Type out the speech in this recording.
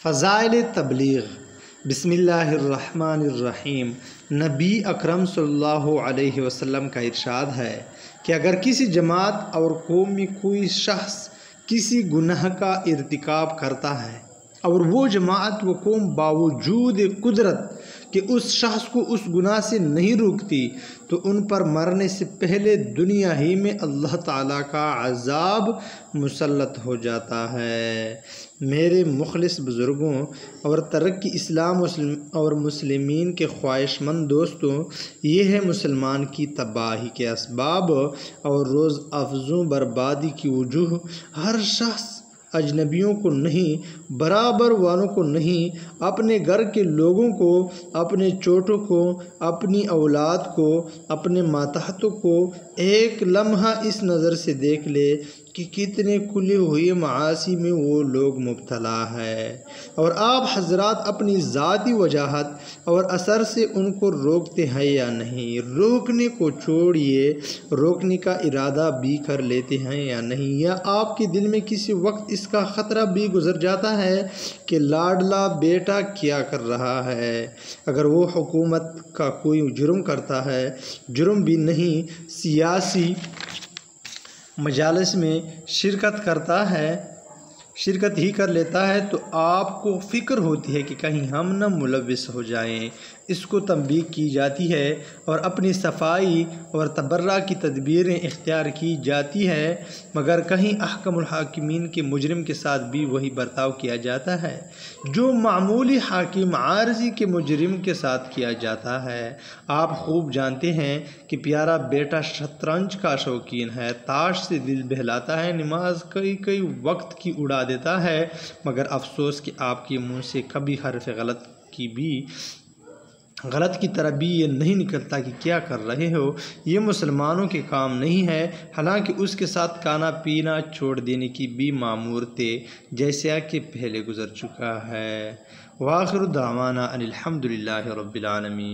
فضائل تبلیغ۔ بسم اللہ الرحمن الرحیم۔ نبی اکرم صلی اللہ علیہ وسلم کا ارشاد ہے کہ اگر کسی جماعت اور قوم میں کوئی شخص کسی گناہ کا ارتکاب کرتا ہے اور وہ جماعت و قوم باوجود قدرت کہ اس شخص کو اس گناہ سے نہیں روکتی تو ان پر مرنے سے پہلے دنیا ہی میں اللہ تعالیٰ کا عذاب مسلط ہو جاتا ہے۔ میرے مخلص بزرگوں اور ترقی اسلام اور مسلمین کے خواہش مند دوستوں، یہ ہے مسلمان کی تباہی کے اسباب اور روز افزوں بربادی کی وجوہ۔ ہر شخص اجنبیوں کو نہیں، برابر والوں کو نہیں، اپنے گھر کے لوگوں کو، اپنے چوٹوں کو، اپنی اولاد کو، اپنے ماتحتوں کو ایک لمحہ اس نظر سے دیکھ لے کہ کتنے کھلے ہوئے معاصی میں وہ لوگ مبتلا ہے، اور آپ حضرات اپنی ذاتی وجاہت اور اثر سے ان کو روکتے ہیں یا نہیں، روکنے کو چھوڑیے، روکنے کا ارادہ بھی کر لیتے ہیں یا نہیں، یا آپ کے دل میں کسی وقت اس کا خطرہ بھی گزر جاتا ہے کہ لاڈلا بیٹا کیا کر رہا ہے، اگر وہ حکومت کا کوئی جرم کرتا ہے، جرم بھی نہیں سیاسی مجالس میں شرکت ہی کر لیتا ہے، تو آپ کو فکر ہوتی ہے کہ کہیں ہم نہ ملوث ہو جائیں۔ اس کو تنبیہ کی جاتی ہے اور اپنی صفائی اور تبرع کی تدبیریں اختیار کی جاتی ہے، مگر کہیں احکم الحاکمین کے مجرم کے ساتھ بھی وہی برتاؤ کیا جاتا ہے جو معمولی حاکم عارضی کے مجرم کے ساتھ کیا جاتا ہے۔ آپ خوب جانتے ہیں کہ پیارا بیٹا شطرنج کا شوقین ہے، تاش سے دل بہلاتا ہے، نماز کئی وقت کی اڑا دیتا ہے، مگر افسوس کہ آپ کے منہ سے کبھی حرف غلط کی طرح بھی یہ نہیں نکلتا کہ کیا کر رہے ہو، یہ مسلمانوں کے کام نہیں ہے، حالانکہ اس کے ساتھ کھانا پینا چھوڑ دینے کی بھی مامور تھے، جیسا کہ پہلے گزر چکا ہے۔ وآخر دعوانا ان الحمد للہ رب العالمین۔